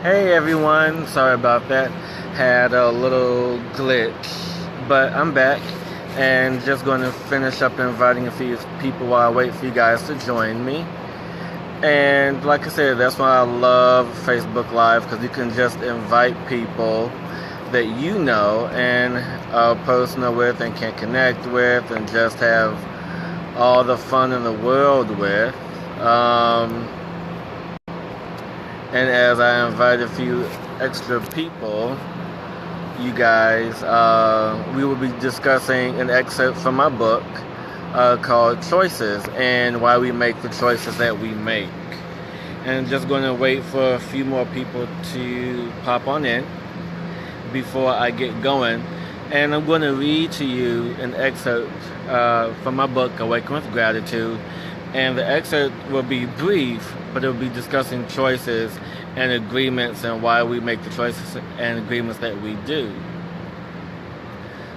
Hey everyone, sorry about that. Had a little glitch, but I'm back and just going to finish up inviting a few people while I wait for you guys to join me. And like I said, that's why I love Facebook Live because you can just invite people that you know and are personal with and can connect with and just have all the fun in the world with. And as I invite a few extra people, you guys, we will be discussing an excerpt from my book called Choices and why we make the choices that we make. And just going to wait for a few more people to pop on in before I get going. And I'm going to read to you an excerpt from my book, Awaken with Gratitude. And the excerpt will be brief, but it will be discussing choices and agreements and why we make the choices and agreements that we do.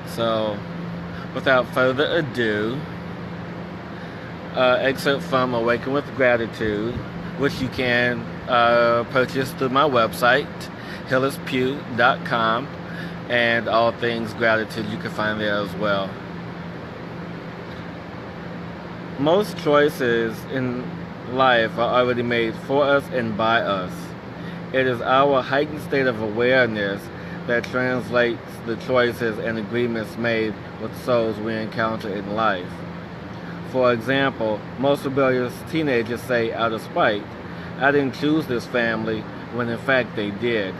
So, without further ado, excerpt from Awaken with Gratitude, which you can purchase through my website, hillispew.com, and all things gratitude you can find there as well. Most choices in life are already made for us and by us. It is our heightened state of awareness that translates the choices and agreements made with souls we encounter in life. For example, most rebellious teenagers say out of spite, "I didn't choose this family," when in fact they did.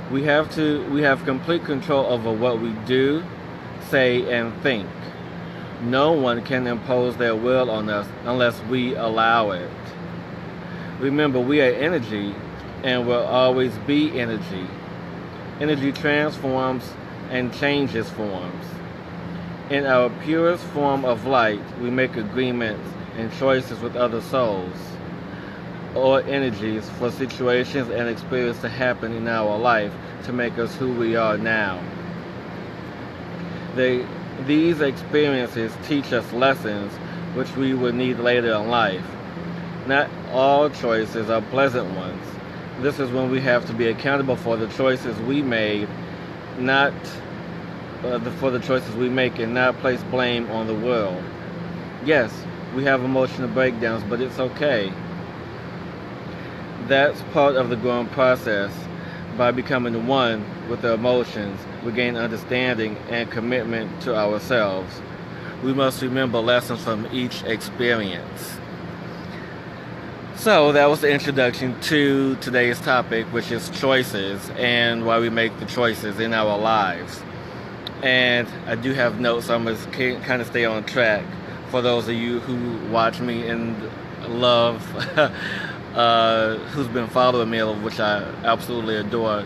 We have complete control over what we do, say, and think. No one can impose their will on us unless we allow it. Remember, we are energy and will always be energy. Energy transforms and changes forms. In our purest form of light, we make agreements and choices with other souls or energies for situations and experiences to happen in our life to make us who we are now. These experiences teach us lessons which we will need later in life. Not all choices are pleasant ones. This is when we have to be accountable for the choices we made, not for the choices we make, and not place blame on the world. Yes, we have emotional breakdowns, but it's okay. That's part of the growing process. By becoming one with the emotions, we gain understanding and commitment to ourselves. We must remember lessons from each experience. So that was the introduction to today's topic, which is choices and why we make the choices in our lives. And I do have notes, so I'm going to kind of stay on track for those of you who watch me and love who's been following me, which I absolutely adore.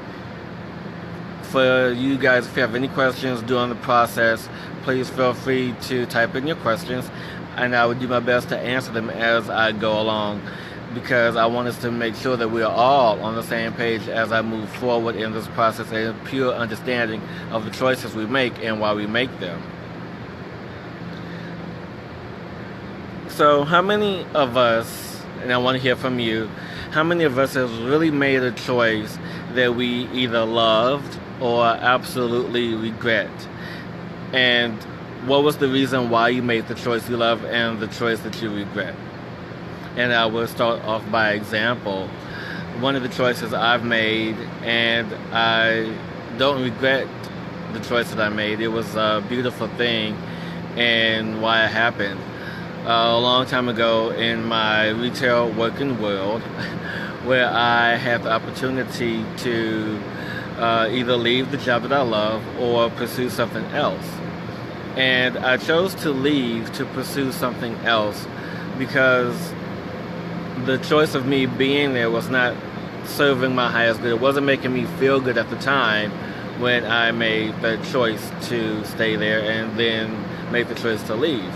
For you guys, if you have any questions during the process, please feel free to type in your questions, and I will do my best to answer them as I go along, because I want us to make sure that we are all on the same page as I move forward in this process and pure understanding of the choices we make and why we make them. So how many of us, and I want to hear from you, how many of us have really made a choice that we either loved or absolutely regret? And what was the reason why you made the choice you love and the choice that you regret? And I will start off by example. One of the choices I've made, and I don't regret the choice that I made. It was a beautiful thing and why it happened. A long time ago in my retail working world, where I had the opportunity to either leave the job that I love or pursue something else. And I chose to leave to pursue something else because the choice of me being there was not serving my highest good. It wasn't making me feel good at the time when I made the choice to stay there and then make the choice to leave.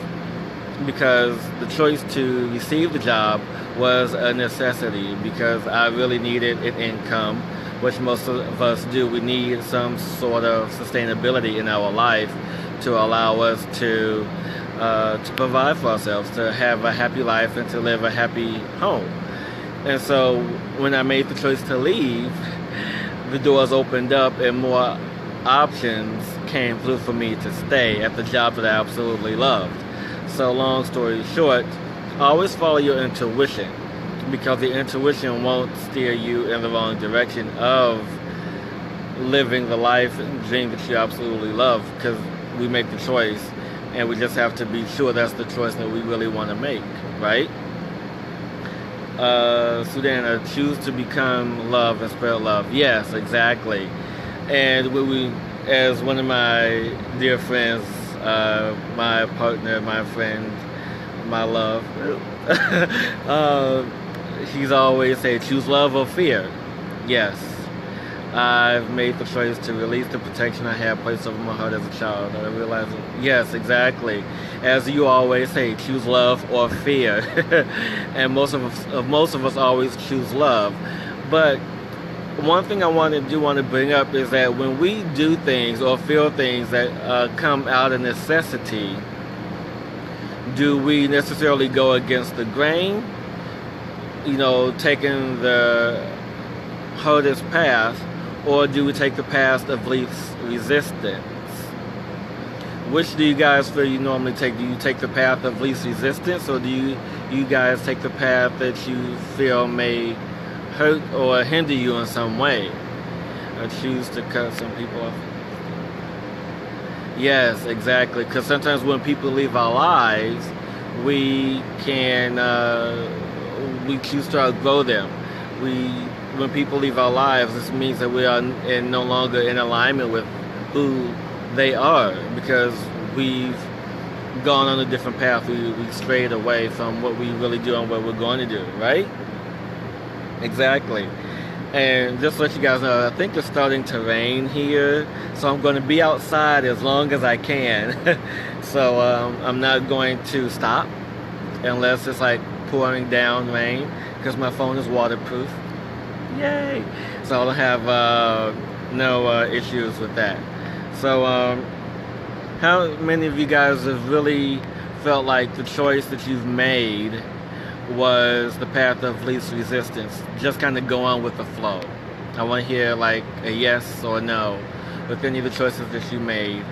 Because the choice to receive the job was a necessity, because I really needed an income, which most of us do. We need some sort of sustainability in our life to allow us to provide for ourselves, to have a happy life and to live a happy home. And so when I made the choice to leave, the doors opened up and more options came through for me to stay at the job that I absolutely loved. So long story short, always follow your intuition, because the intuition won't steer you in the wrong direction of living the life and dream that you absolutely love, because we make the choice and we just have to be sure that's the choice that we really want to make, right? Sudan, choose to become love and spread love. Yes, exactly. And we, as one of my dear friends, my partner, my friend, my love, he's always said, choose love or fear. Yes, I've made the choice to release the protection I had placed over my heart as a child. I realized, yes, exactly. As you always say, choose love or fear. And most of us always choose love. But one thing I want to bring up is that when we do things or feel things that come out of necessity, do we necessarily go against the grain? Taking the hardest path, or do we take the path of least resistance? Which do you guys feel you normally take? Do you take the path of least resistance, or do you guys take the path that you feel may hurt or hinder you in some way? Or choose to cut some people off? Yes, exactly. Because sometimes when people leave our lives, we choose to outgrow them. When people leave our lives, this means that we are no longer in alignment with who they are, because we've gone on a different path. We strayed away from what we really do and what we're going to do, right? Exactly. And just to let you guys know, I think it's starting to rain here, so I'm going to be outside as long as I can. So I'm not going to stop unless it's like pouring down rain, because my phone is waterproof. Yay! So I don't have no issues with that. So how many of you guys have really felt like the choice that you've made was the path of least resistance? Just kind of go on with the flow. I want to hear like a yes or a no with any of the choices that you made.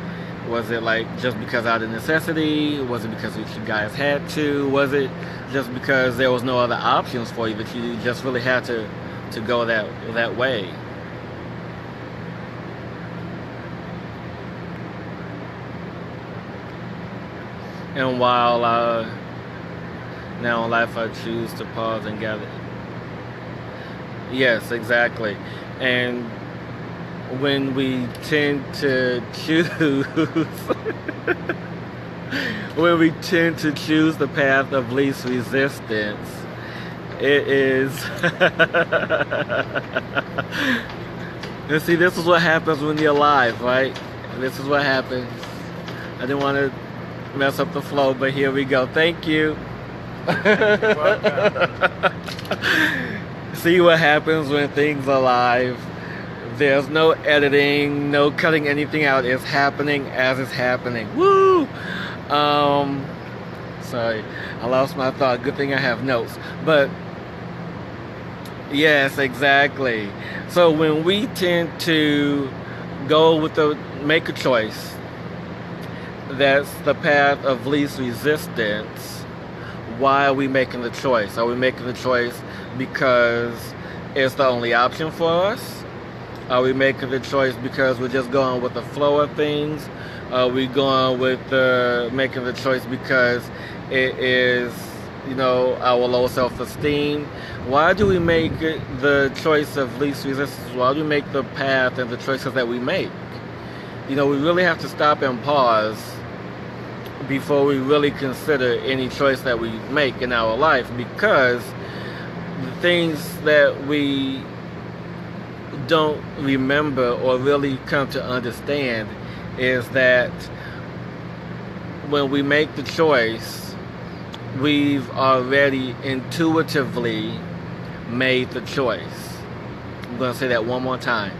Was it like just because out of necessity? Was it because you guys had to? Was it just because there was no other options for you that you just really had to go that way? And while now in life I choose to pause and gather. Yes, exactly. And when we tend to choose the path of least resistance, it is and see, this is what happens when you're alive, right? This is what happens. I didn't want to mess up the flow, but here we go. Thank you. See what happens when things are live. There's no editing, no cutting anything out. It's happening as it's happening. Woo! Sorry, I lost my thought. Good thing I have notes. But yes, exactly. So when we tend to make a choice that's the path of least resistance, why are we making the choice? Are we making the choice because it's the only option for us? Are we making the choice because we're just going with the flow of things? Are we going with making the choice because it is, our low self-esteem? Why do we make the choice of least resistance? Why do we make the path and the choices that we make? We really have to stop and pause before we really consider any choice that we make in our life, because the things that we don't remember or really come to understand is that when we make the choice, we've already intuitively made the choice. I'm going to say that one more time.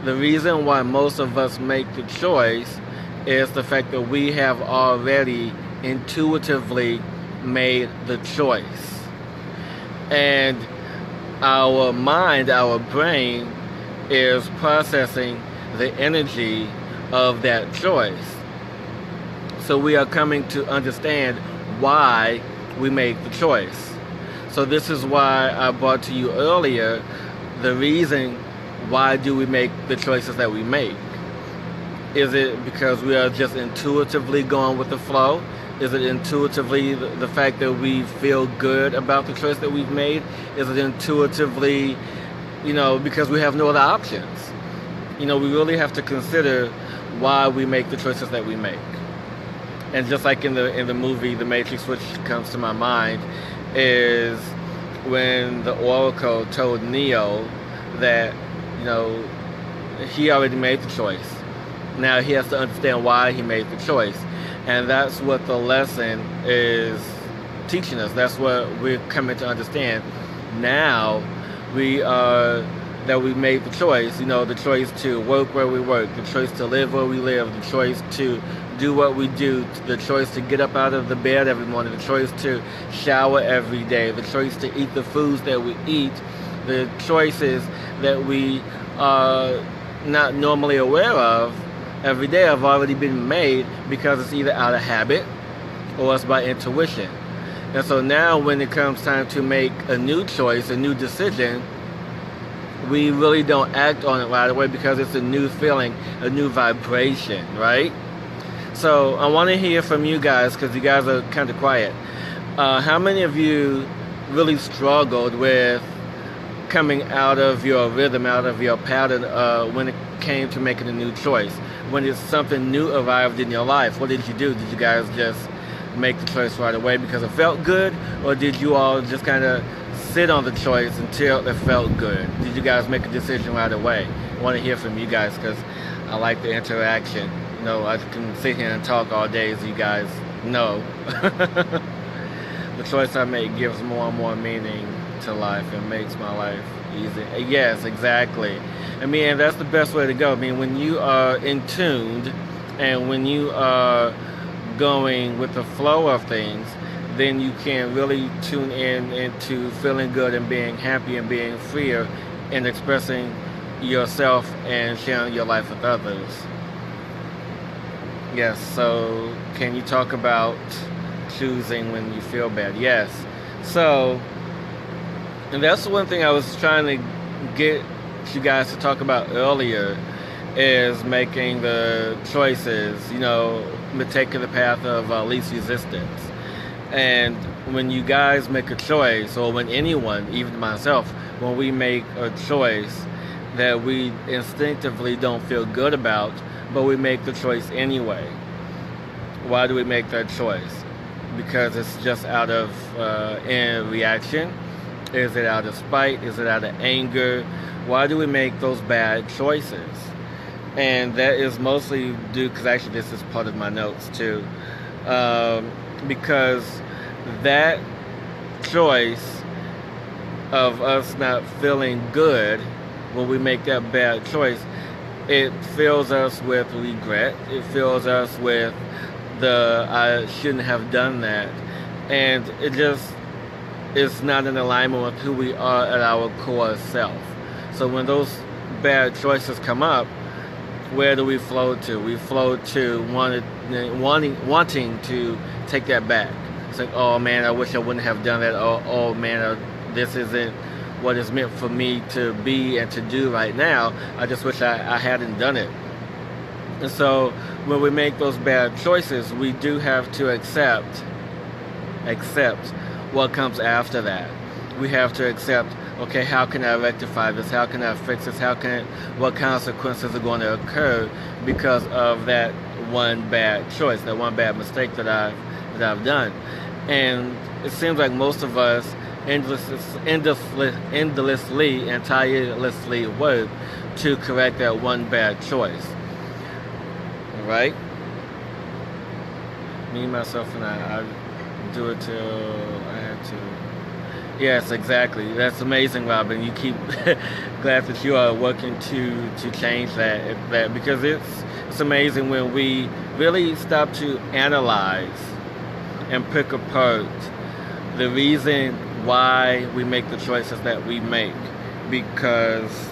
The reason why most of us make the choice is the fact that we have already intuitively made the choice. And our mind, our brain, is processing the energy of that choice. So we are coming to understand why we make the choice. So this is why I brought to you earlier the reason why do we make the choices that we make. Is it because we are just intuitively going with the flow? Is it intuitively the fact that we feel good about the choice that we've made? Is it intuitively, because we have no other options? We really have to consider why we make the choices that we make. And just like in the movie The Matrix, which comes to my mind, is when the Oracle told Neo that, he already made the choice. Now he has to understand why he made the choice. And that's what the lesson is teaching us. That's what we're coming to understand. Now that we made the choice, the choice to work where we work, the choice to live where we live, the choice to do what we do, the choice to get up out of the bed every morning, the choice to shower every day, the choice to eat the foods that we eat, the choices that we are not normally aware of every day have already been made because it's either out of habit or it's by intuition. And so now when it comes time to make a new choice, a new decision, we really don't act on it right away because it's a new feeling, a new vibration, right? So I want to hear from you guys because you guys are kind of quiet. How many of you really struggled with coming out of your rhythm, out of your pattern when it came to making a new choice? When it's something new arrived in your life, what did you do? Did you guys just make the choice right away because it felt good? Or did you all just kind of sit on the choice until it felt good? Did you guys make a decision right away? I want to hear from you guys because I like the interaction. I can sit here and talk all day, as you guys know. The choice I make gives more and more meaning to life and makes my life easy. Yes, exactly. And that's the best way to go. When you are in tuned and when you are going with the flow of things, then you can really tune in into feeling good and being happy and being freer and expressing yourself and sharing your life with others. Yes, so can you talk about choosing when you feel bad? Yes. So, and that's one thing I was trying to get you guys to talk about earlier, is making the choices, taking the path of least resistance. And when you guys make a choice, or when anyone, even myself, when we make a choice that we instinctively don't feel good about, but we make the choice anyway. Why do we make that choice? Because it's just out of reaction? Is it out of spite? Is it out of anger? Why do we make those bad choices? And that is mostly due, because actually this is part of my notes too, because that choice of us not feeling good when we make that bad choice, it fills us with regret. It fills us with I shouldn't have done that. And it just is not in alignment with who we are at our core self. So when those bad choices come up, where do we flow to? We flow to wanting to take that back. It's like, oh man, I wish I wouldn't have done that. Oh man, this isn't what is meant for me to be and to do right now. I just wish I hadn't done it. And so when we make those bad choices, we do have to accept what comes after that. We have to accept, okay, how can I rectify this? How can I fix this? What consequences are going to occur because of that one bad choice, that one bad mistake that I've done? And it seems like most of us endlessly and tirelessly work to correct that one bad choice. Right? Me, myself, and I do it till I have to. Yes, exactly. That's amazing, Robin. You keep glad that you are working to change that because it's amazing when we really stop to analyze and pick apart the reason why we make the choices that we make, because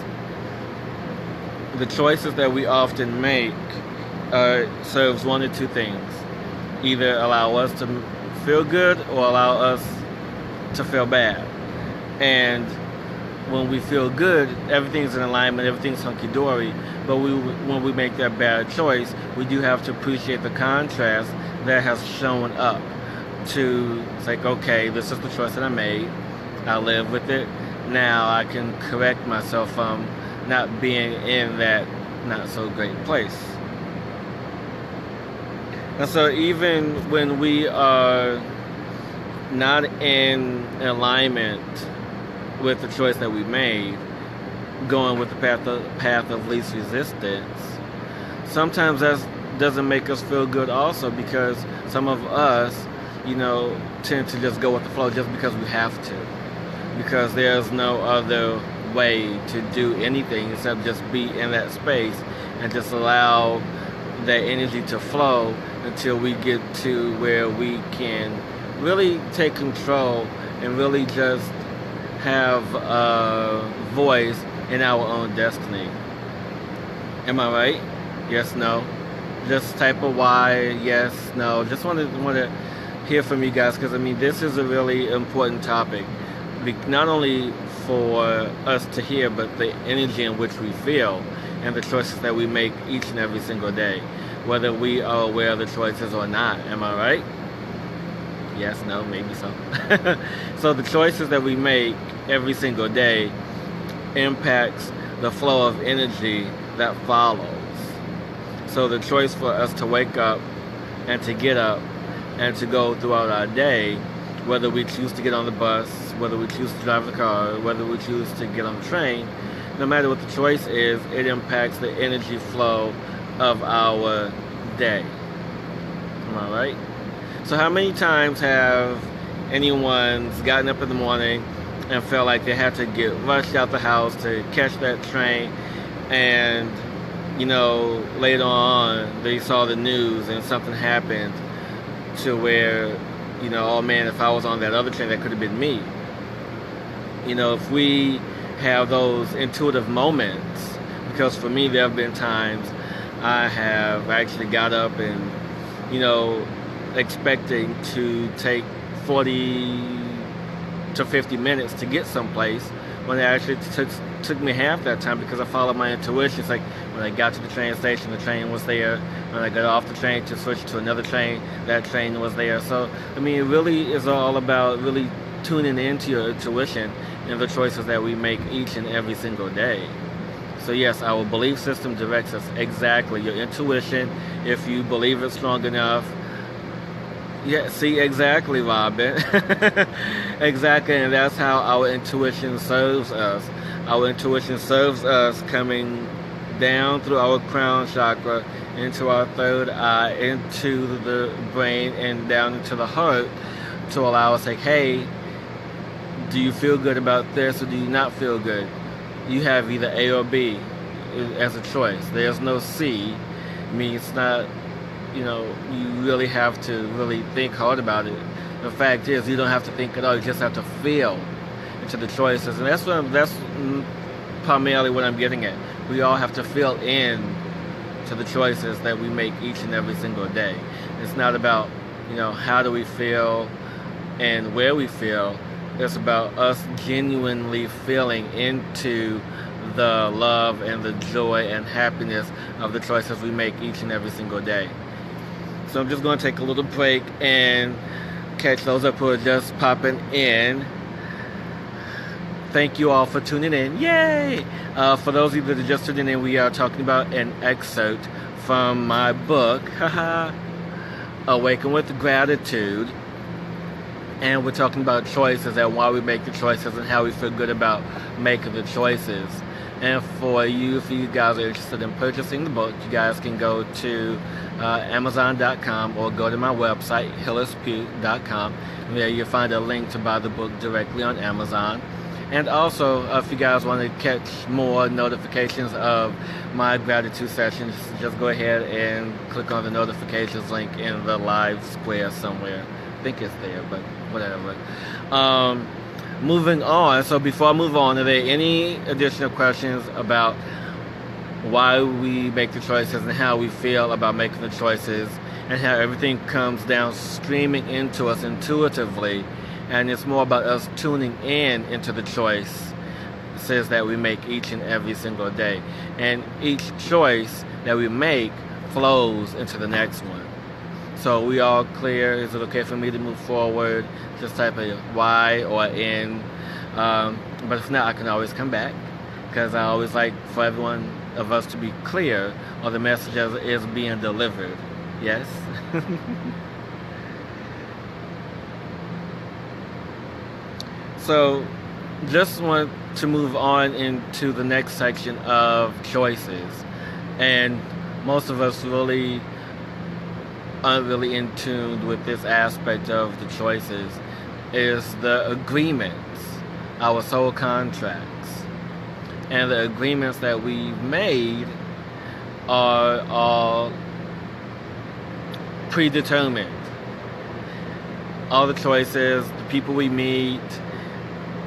the choices that we often make serves one of two things: either allow us to feel good or allow us to feel bad. And when we feel good, everything's in alignment, everything's hunky-dory. But when we make that bad choice, we do have to appreciate the contrast that has shown up to say, okay, this is the choice that I made. I live with it. Now I can correct myself from not being in that not so great place. And so even when we are not in alignment with the choice that we made, going with the path of least resistance, sometimes that doesn't make us feel good also, because some of us, tend to just go with the flow just because we have to, because there's no other way to do anything except just be in that space and just allow that energy to flow until we get to where we can really take control and really just have a voice in our own destiny. Am I right? Yes, no. Just type a Y, yes, no. Just want to hear from you guys, because this is a really important topic, not only for us to hear, but the energy in which we feel and the choices that we make each and every single day, whether we are aware of the choices or not. Am I right? Yes, no, maybe so. So the choices that we make every single day impacts the flow of energy that follows. So the choice for us to wake up and to get up and to go throughout our day, whether we choose to get on the bus, whether we choose to drive the car, whether we choose to get on the train, no matter what the choice is, it impacts the energy flow of our day. Am I right? So how many times have anyone's gotten up in the morning and felt like they had to get rushed out the house to catch that train, and later on they saw the news and something happened to where, oh man, if I was on that other train, that could have been me. If we have those intuitive moments, because for me there have been times I have actually got up and, expecting to take 40 to 50 minutes to get someplace, when it actually took me half that time, because I followed my intuition. It's like when I got to the train station, the train was there. When I got off the train to switch to another train, that train was there. So, it really is all about really tuning into your intuition and the choices that we make each and every single day. So yes, our belief system directs us. Exactly. Your intuition, if you believe it strong enough. Yeah, see, exactly, Robin. Exactly, and that's how our intuition serves us. Our intuition serves us coming down through our crown chakra, into our third eye, into the brain, and down into the heart, to allow us, like, hey, do you feel good about this, or do you not feel good? You have either A or B as a choice. There's no C. It's not, you really have to really think hard about it. The fact is, you don't have to think at all. You just have to feel into the choices, and that's primarily what I'm getting at. We all have to feel in to the choices that we make each and every single day. It's not about, how do we feel and where we feel. It's about us genuinely feeling into the love and the joy and happiness of the choices we make each and every single day. So I'm just going to take a little break and catch those up who are just popping in. Thank you all for tuning in. Yay! For those of you that are just tuning in, we are talking about an excerpt from my book, Awaken with Gratitude. And we're talking about choices and why we make the choices and how we feel good about making the choices. And for you, if you guys are interested in purchasing the book, you guys can go to Amazon.com or go to my website, HillisPugh.com. There you'll find a link to buy the book directly on Amazon. And also, if you guys want to catch more notifications of my gratitude sessions, just go ahead and click on the notifications link in the live square somewhere. I think it's there, but whatever. moving on. So before I move on, are there any additional questions about why we make the choices and how we feel about making the choices and how everything comes down streaming into us intuitively, and it's more about us tuning in into the choices that we make each and every single day, and each choice that we make flows into the next one. So we all clear? Is it okay for me to move forward? Just type a Y or N, but if not, I can always come back, because I always like for everyone of us to be clear or the message is being delivered. Yes? So just want to move on into the next section of choices, and most of us really aren't really in tune with this aspect of the choices, is the agreements, our soul contracts. And the agreements that we've made are all predetermined. All the choices, the people we meet,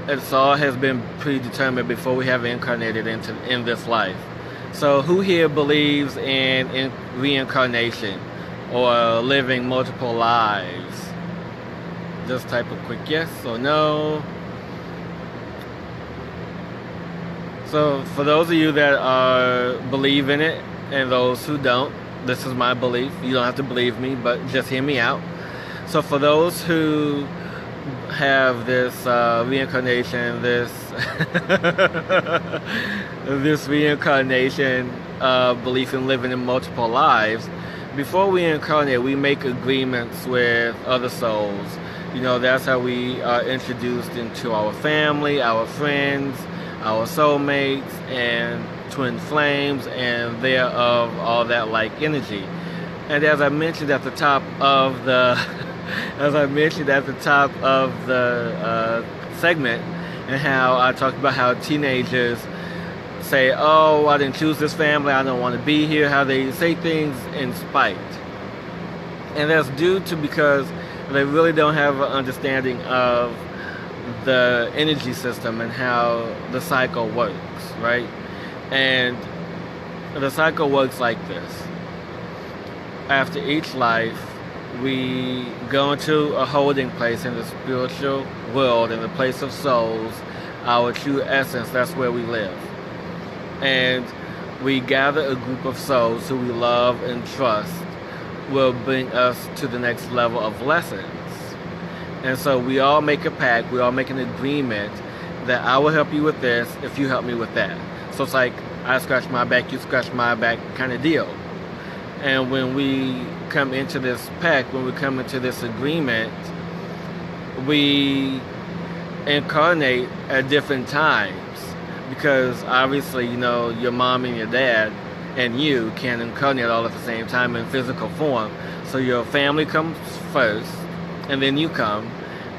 it all has been predetermined before we have incarnated in this life. So who here believes in reincarnation or living multiple lives? Just type a quick yes or no. So for those of you that believe in it and those who don't, this is my belief. You don't have to believe me, but just hear me out. So for those who have this reincarnation, this this reincarnation belief in living in multiple lives, before we incarnate, we make agreements with other souls. You know, that's how we are introduced into our family, our friends, our soulmates, and twin flames, and thereof all that like energy. And as I mentioned at the top of the segment, and how I talked about how teenagers say, "Oh, I didn't choose this family, I don't want to be here," how they say things in spite. And that's due to because they really don't have an understanding of the energy system and how the cycle works, right? And the cycle works like this. After each life, we go into a holding place in the spiritual world, in the place of souls, our true essence. That's where we live. And we gather a group of souls who we love and trust will bring us to the next level of lessons. And so we all make a pact, we all make an agreement that I will help you with this if you help me with that. So it's like I scratch my back, you scratch my back kind of deal. And when we come into this pact, when we come into this agreement, we incarnate at different times, because obviously, you know, your mom and your dad and you can incarnate all at the same time in physical form. So your family comes first, and then you come,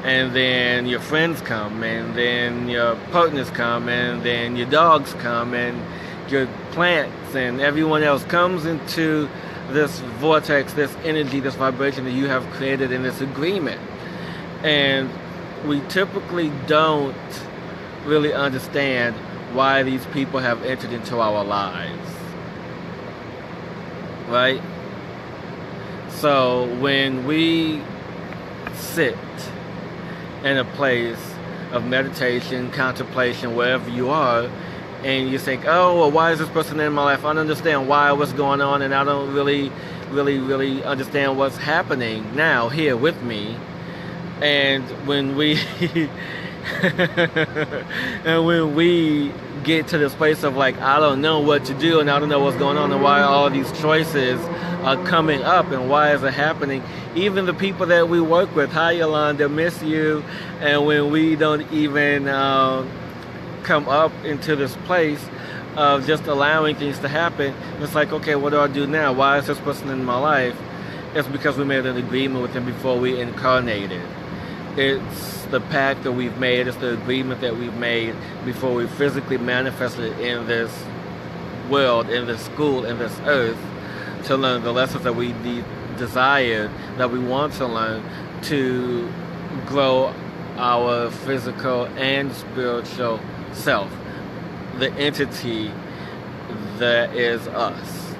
and then your friends come, and then your partners come, and then your dogs come, and your plants and everyone else comes into this vortex, this energy, this vibration that you have created in this agreement. And we typically don't really understand why these people have entered into our lives, right? So when we sit in a place of meditation, contemplation, wherever you are, and you think, oh, well, why is this person in my life? I don't understand why, what's going on, and I don't really understand what's happening now here with me. And when we and when we get to this place of like, I don't know what to do, and I don't know what's going on, and why all these choices are coming up, and why is it happening? Even the people that we work with, hi Yolanda, miss you. And when we don't even come up into this place of just allowing things to happen, it's like, okay, what do I do now? Why is this person in my life? It's because we made an agreement with them before we incarnated. It's the pact that we've made, it's the agreement that we've made before we physically manifested in this world, in this school, in this earth, to learn the lessons that we desire, that we want to learn, to grow our physical and spiritual self, the entity that is us.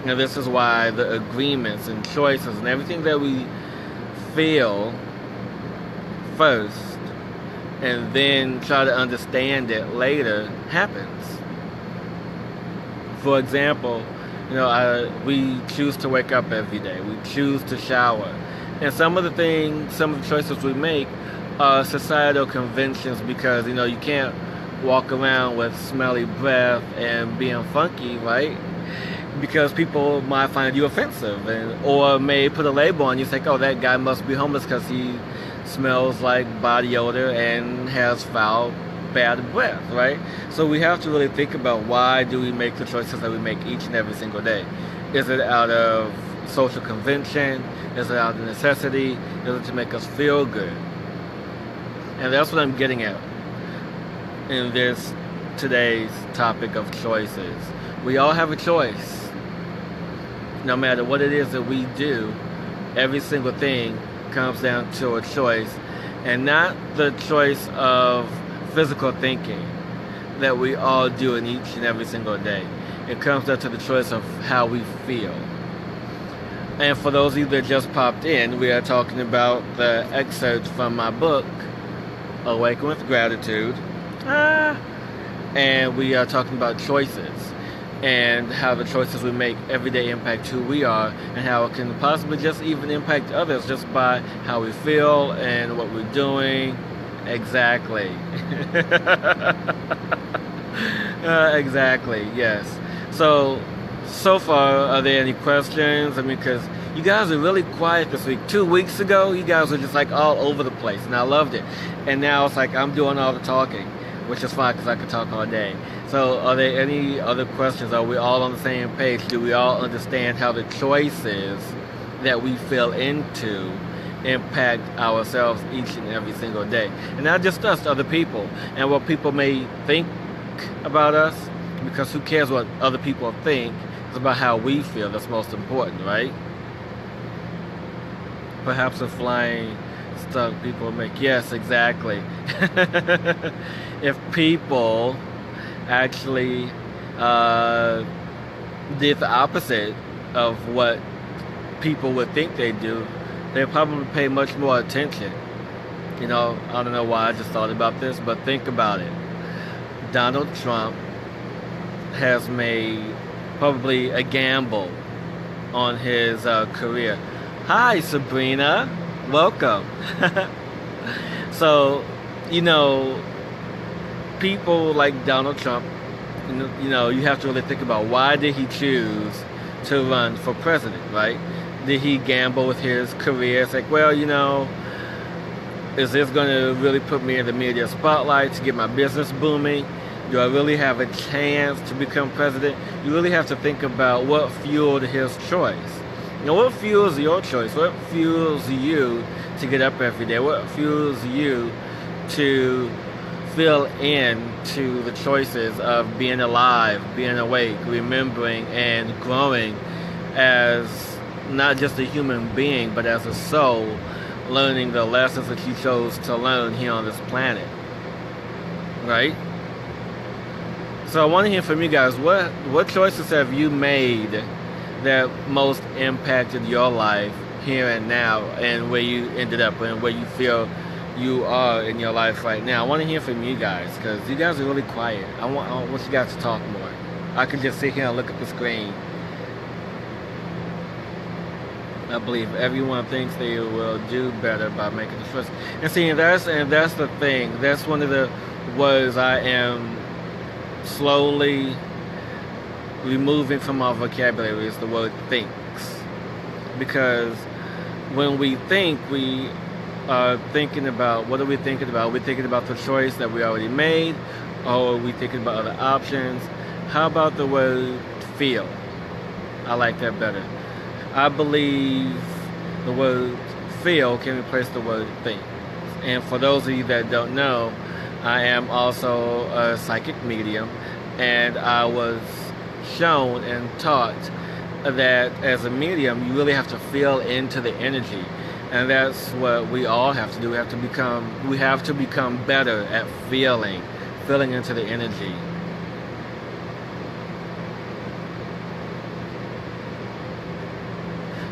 Now, this is why the agreements and choices and everything that we feel first and then try to understand it later happens. For example, we choose to wake up every day. We choose to shower. And some of the choices we make are societal conventions because, you can't walk around with smelly breath and being funky, right? Because people might find you offensive or may put a label on you, say, oh, that guy must be homeless because he smells like body odor and has foul, bad breath, right? So we have to really think about why do we make the choices that we make each and every single day. Is it out of social convention? Is it out of necessity? Is it to make us feel good? And that's what I'm getting at in this today's topic of choices. We all have a choice. No matter what it is that we do, every single thing comes down to a choice, and not the choice of physical thinking that we all do in each and every single day. It comes down to the choice of how we feel. And for those of you that just popped in, we are talking about the excerpts from my book, Awaken with Gratitude. And we are talking about choices and how the choices we make every day impact who we are and how it can possibly just even impact others just by how we feel and what we're doing. Exactly. Exactly, yes. So far, are there any questions? I mean, because you guys are really quiet this week. 2 weeks ago, you guys were just like all over the place, and I loved it. And now it's like I'm doing all the talking, which is fine because I can talk all day. So are there any other questions? Are we all on the same page? Do we all understand how the choices that we fell into impact ourselves each and every single day? And not just us, other people. And what people may think about us, because who cares what other people think? It's about how we feel that's most important, right? Perhaps a flying stuck people make. Yes, exactly. If people actually did the opposite of what people would think they do, they'd probably pay much more attention. I don't know why I just thought about this, but think about it. Donald Trump has made probably a gamble on his career. Hi, Sabrina. Welcome. So, people like Donald Trump, you have to really think about why did he choose to run for president, right? Did he gamble with his career? It's like, well, is this going to really put me in the media spotlight to get my business booming? Do I really have a chance to become president? You really have to think about what fueled his choice. What fuels your choice? What fuels you to get up every day? What fuels you to fill in to the choices of being alive, being awake, remembering, and growing as not just a human being, but as a soul, learning the lessons that you chose to learn here on this planet, right? So I want to hear from you guys. What choices have you made that most impacted your life here and now, and where you ended up and where you feel you are in your life right now? I want to hear from you guys because you guys are really quiet. I want you guys to talk more. I can just sit here and look at the screen. I believe everyone thinks they will do better by making the choice. And see, that's the thing. That's one of the words I am slowly removing from our vocabulary is the word thinks. Because when we think, we are thinking about, what are we thinking about? Are we thinking about the choice that we already made? Or are we thinking about other options? How about the word feel? I like that better. I believe the word feel can replace the word think. And for those of you that don't know, I am also a psychic medium, and I was shown and taught that as a medium, you really have to feel into the energy. And that's what we all have to do. We have to become better at feeling into the energy.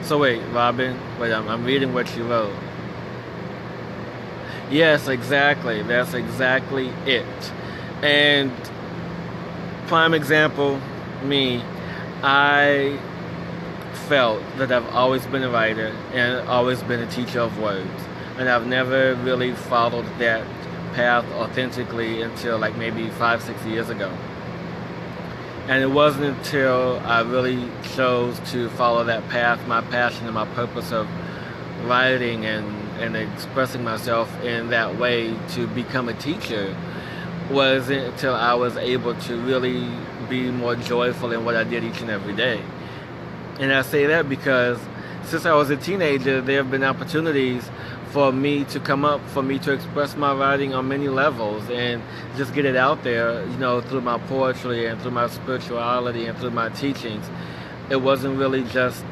So wait, Robin, I'm reading what you wrote. Yes, exactly. That's exactly it. And prime example, me, I felt that I've always been a writer and always been a teacher of words. And I've never really followed that path authentically until like maybe 5-6 years ago. And it wasn't until I really chose to follow that path, my passion and my purpose of writing and expressing myself in that way to become a teacher, wasn't until I was able to really be more joyful in what I did each and every day. And I say that because since I was a teenager, there have been opportunities for me to come up, for me to express my writing on many levels and just get it out there, through my poetry and through my spirituality and through my teachings. It wasn't really just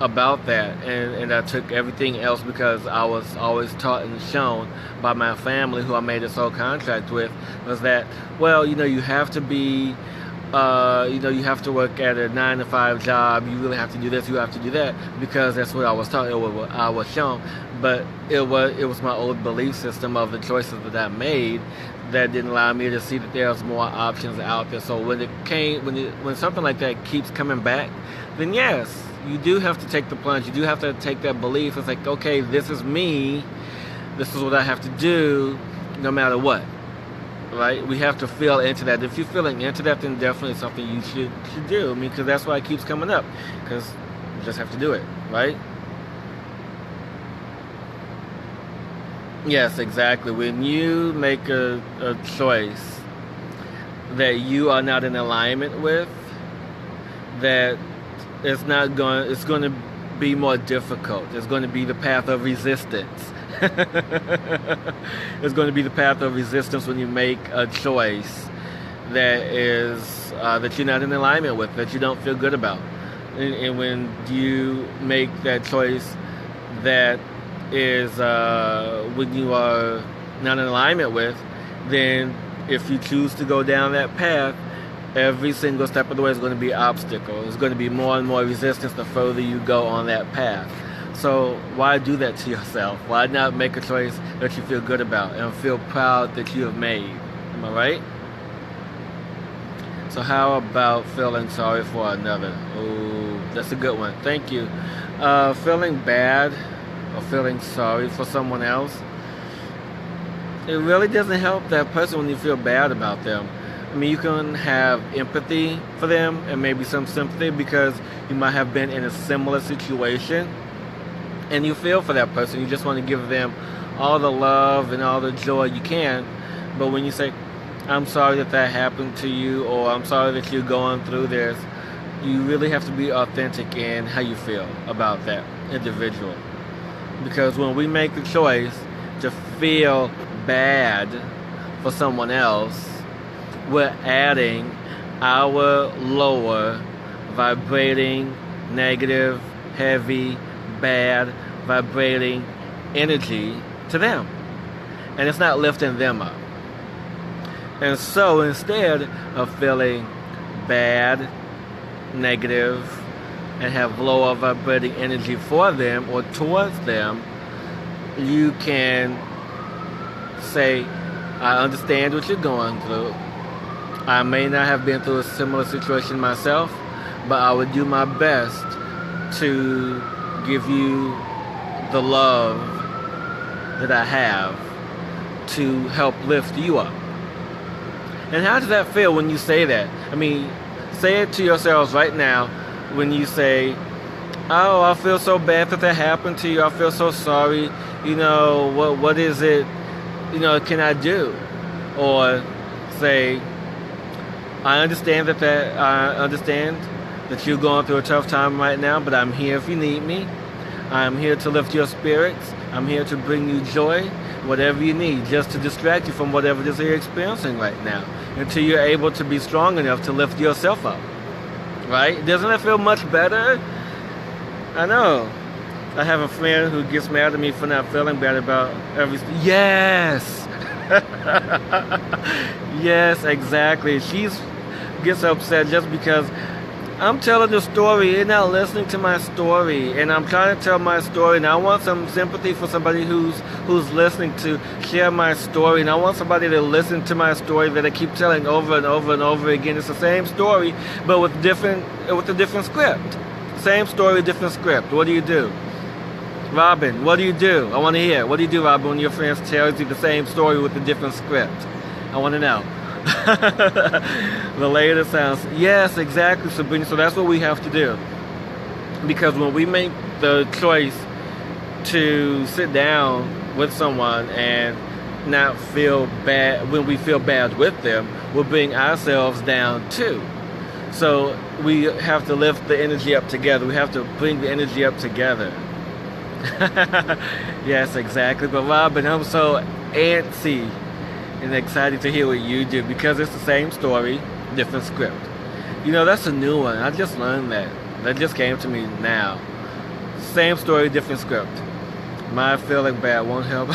about that, and I took everything else because I was always taught and shown by my family, who I made a soul contract with, was that, you have to be you have to work at a 9-to-5 job. You really have to do this. You have to do that because that's what I was taught. I was shown, but it was my old belief system of the choices that I made that didn't allow me to see that there's more options out there. So when something like that keeps coming back, then yes, you do have to take the plunge. You do have to take that belief. It's like, okay, this is me. This is what I have to do, no matter what. Right? We have to feel into that. If you're feeling into that, then definitely something you should do. I mean, because that's why it keeps coming up. Because you just have to do it, right? Yes, exactly. When you make a choice that you are not in alignment with, that it's going to be more difficult. It's going to be the path of resistance. It's going to be the path of resistance when you make a choice that you're not in alignment with, that you don't feel good about. And when you make that choice that is when you are not in alignment with, then if you choose to go down that path, every single step of the way is going to be obstacles. There's going to be more and more resistance the further you go on that path. So why do that to yourself? Why not make a choice that you feel good about and feel proud that you have made? Am I right? So how about feeling sorry for another? Oh, that's a good one. Thank you. Feeling bad or feeling sorry for someone else, it really doesn't help that person when you feel bad about them. I mean, you can have empathy for them and maybe some sympathy because you might have been in a similar situation. And you feel for that person. You just want to give them all the love and all the joy you can. But when you say, I'm sorry that happened to you, or I'm sorry that you're going through this, you really have to be authentic in how you feel about that individual. Because when we make the choice to feel bad for someone else, we're adding our lower, vibrating, negative, heavy, bad vibrating energy to them, and it's not lifting them up. And so instead of feeling bad, negative, and have lower vibrating energy for them or towards them, you can say, I understand what you're going through. I may not have been through a similar situation myself, but I would do my best to give you the love that I have to help lift you up. And how does that feel when you say that? I mean, say it to yourselves right now when you say, oh, I feel so bad that happened to you. I feel so sorry. What is it, can I do? Or say, I understand that you're going through a tough time right now, but I'm here if you need me. I'm here to lift your spirits. I'm here to bring you joy, whatever you need, just to distract you from whatever it is you're experiencing right now, until you're able to be strong enough to lift yourself up. Right? Doesn't that feel much better? I know. I have a friend who gets mad at me for not feeling bad about everything. Yes! Yes, exactly. She gets upset just because I'm telling the story. You're not listening to my story, and I'm trying to tell my story. And I want some sympathy for somebody who's listening to share my story. And I want somebody to listen to my story that I keep telling over and over and over again. It's the same story, but with a different script. Same story, different script. What do? Robin, what do you do? I want to hear. What do you do, Robin, when your friends tell you the same story with a different script? I want to know. The later sounds. Yes, exactly, Sabrina. So that's what we have to do. Because when we make the choice to sit down with someone and not feel bad, when we feel bad with them, we'll bring ourselves down too. So we have to lift the energy up together. We have to bring the energy up together. Yes, exactly. But Robin, I'm so antsy and excited to hear what you do because it's the same story, different script. You know, that's a new one. I just learned that. That just came to me now. Same story, different script. My feeling bad won't help.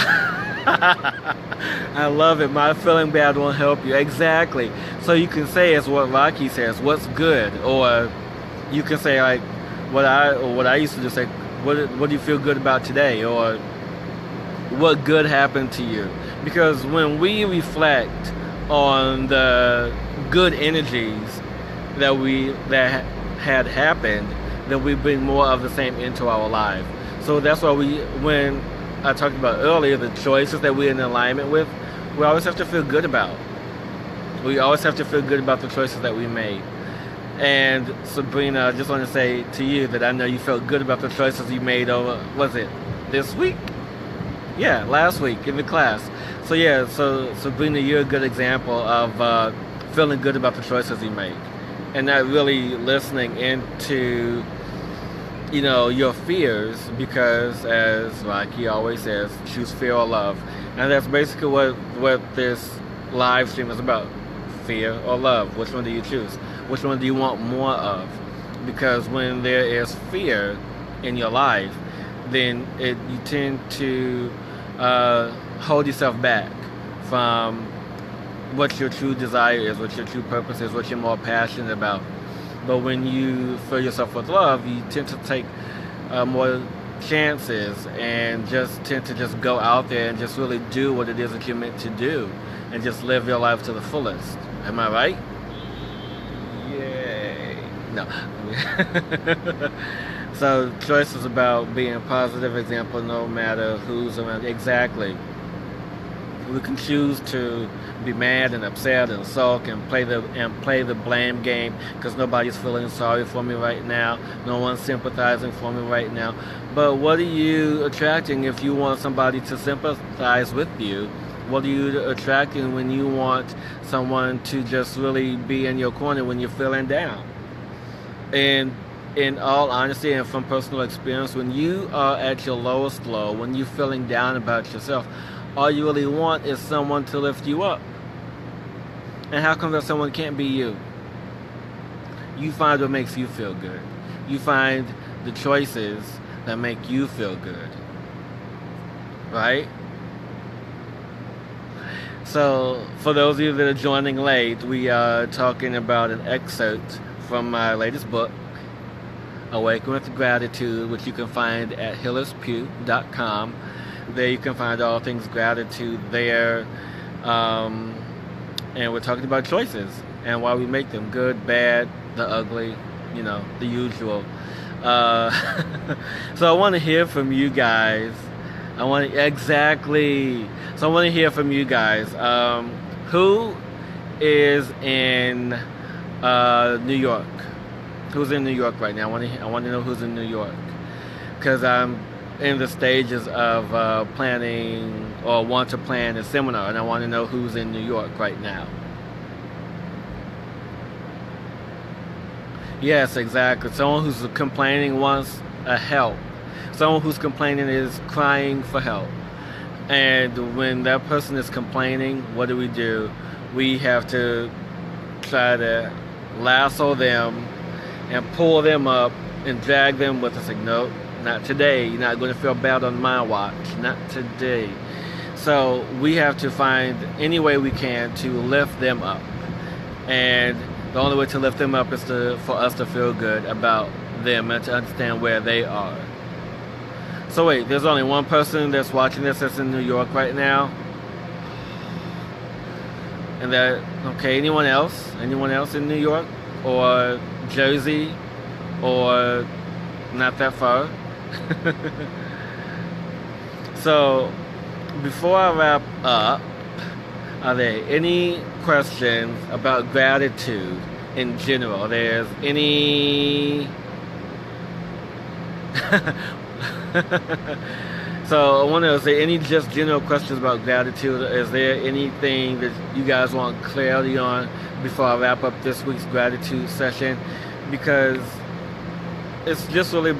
I love it. My feeling bad won't help you. Exactly. So you can say as what Rocky says, what's good? Or you can say like what I used to just say, what do you feel good about today? Or what good happened to you? Because when we reflect on the good energies that had happened, then we bring more of the same into our life. So that's why when I talked about earlier, the choices that we're in alignment with, we always have to feel good about. We always have to feel good about the choices that we made. And Sabrina, I just want to say to you that I know you felt good about the choices you made over, was it this week? Yeah, last week in the class. So yeah, so Sabrina, you're a good example of feeling good about the choices you make. And not really listening into, you know, your fears, because as Rocky always says, choose fear or love. And that's basically what this live stream is about. Fear or love. Which one do you choose? Which one do you want more of? Because when there is fear in your life, then you tend to hold yourself back from what your true desire is, what your true purpose is, what you're more passionate about. But when you fill yourself with love, you tend to take more chances and just tend to just go out there and just really do what it is that you're meant to do and just live your life to the fullest. Am I right? Yay. No. So choice is about being a positive example no matter who's around. Exactly. We can choose to be mad and upset and sulk and play the blame game because nobody's feeling sorry for me right now. No one's sympathizing for me right now. But what are you attracting if you want somebody to sympathize with you? What are you attracting when you want someone to just really be in your corner when you're feeling down? And in all honesty and from personal experience, when you are at your lowest low, when you're feeling down about yourself, all you really want is someone to lift you up. And how come that someone can't be you? You find what makes you feel good. You find the choices that make you feel good. Right? So, for those of you that are joining late, we are talking about an excerpt from my latest book, Awaken with Gratitude, which you can find at HillisPugh.com. There you can find all things gratitude there. And we're talking about choices and why we make them, good, bad, the ugly, you know, the usual. So I want to hear from you guys. Exactly. So I want to hear from you guys. Who is in New York? Who's in New York right now? I want to know who's in New York, because I'm in the stages of planning or want to plan a seminar, and I want to know who's in New York right now. Yes, exactly. Someone who's complaining wants a help. Someone who's complaining is crying for help. And when that person is complaining, what do? We have to try to lasso them and pull them up and drag them with us. Like, nope, Not today. You're not going to feel bad on my watch. Not today. So we have to find any way we can to lift them up. And the only way to lift them up is for us to feel good about them and to understand where they are. So wait, there's only one person that's watching this that's in New York right now? And okay, anyone else? Anyone else in New York? Or Jersey? Or not that far? So, before I wrap up, are there any questions about gratitude in general? There's any... So I wonder, is there any just general questions about gratitude? Is there anything that you guys want clarity on before I wrap up this week's gratitude session? Because it's just really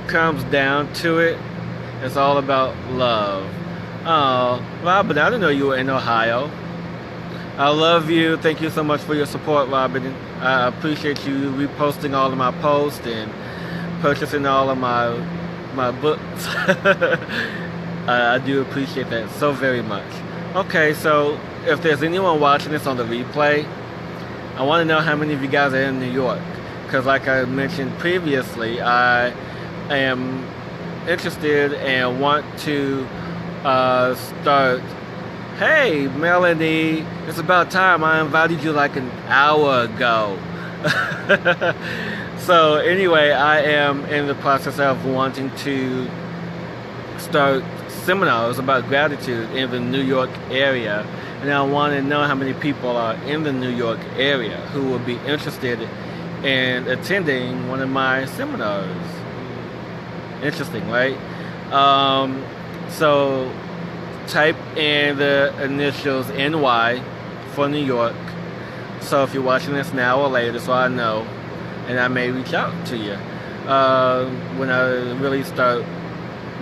comes down to it. It's all about love. Oh, Robin, I didn't know you were in Ohio. I love you. Thank you so much for your support, Robin. I appreciate you reposting all of my posts and purchasing all of my books. I do appreciate that so very much. Okay, so if there's anyone watching this on the replay, I want to know how many of you guys are in New York. Because like I mentioned previously, I am interested and want to start. Hey, Melanie, it's about time. I invited you like an hour ago. So anyway, I am in the process of wanting to start seminars about gratitude in the New York area. And I want to know how many people are in the New York area who will be interested in attending one of my seminars. Interesting, right? So type in the initials NY for New York. So if you're watching this now or later, so I know, and I may reach out to you when I really start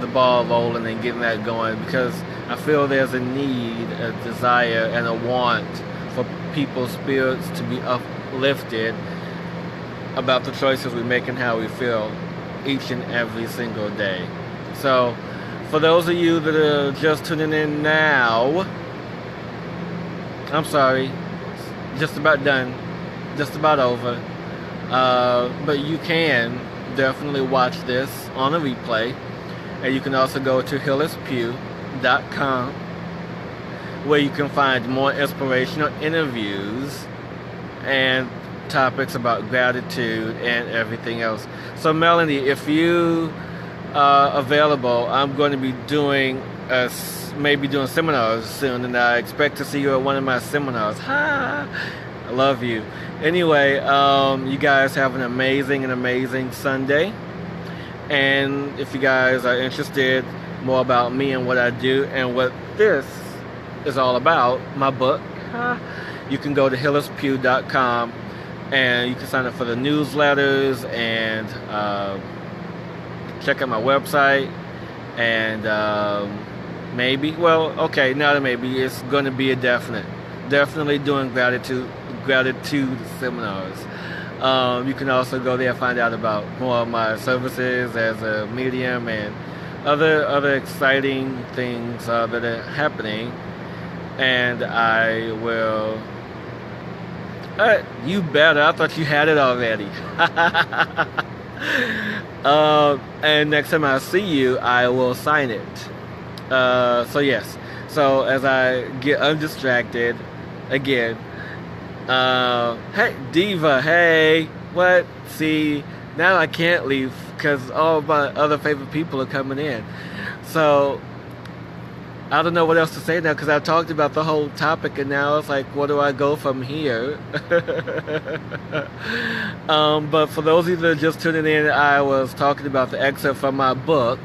the ball rolling and getting that going, because I feel there's a need, a desire, and a want for people's spirits to be uplifted about the choices we make and how we feel each and every single day. So for those of you that are just tuning in now, I'm sorry, just about done, just about over. But you can definitely watch this on a replay, and you can also go to HillisPugh.com, where you can find more inspirational interviews and topics about gratitude and everything else. So Melanie, if you are available, I'm going to be doing seminars soon, and I expect to see you at one of my seminars. Ha! I love you. Anyway, you guys have an amazing Sunday. And if you guys are interested more about me and what I do and what this is all about, my book, you can go to HillisPugh.com and you can sign up for the newsletters and check out my website. And maybe, it's going to be a definitely doing gratitude seminars. You can also go there and find out about more of my services as a medium and other exciting things that are happening. And I will... you better. I thought you had it already. And next time I see you, I will sign it. So yes. So as I get undistracted again, hey Diva, hey, what? See, now I can't leave because all my other favorite people are coming in. So I don't know what else to say now, because I talked about the whole topic, and now it's like, where do I go from here? But for those of you that are just tuning in, I was talking about the excerpt from my book,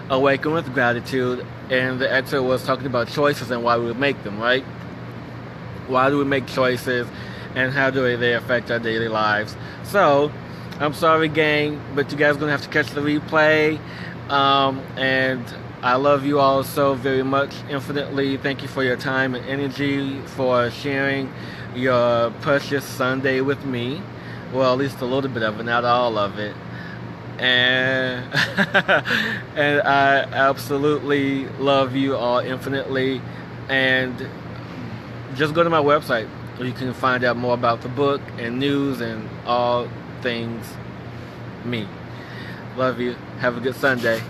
Awaken with Gratitude, and the excerpt was talking about choices and why we make them, right? Why do we make choices, and how do they affect our daily lives? So, I'm sorry, gang, but you guys are going to have to catch the replay, and I love you all so very much, infinitely. Thank you for your time and energy, for sharing your precious Sunday with me. Well, at least a little bit of it, not all of it. And and I absolutely love you all infinitely. And just go to my website where you can find out more about the book and news and all things me. Love you. Have a good Sunday.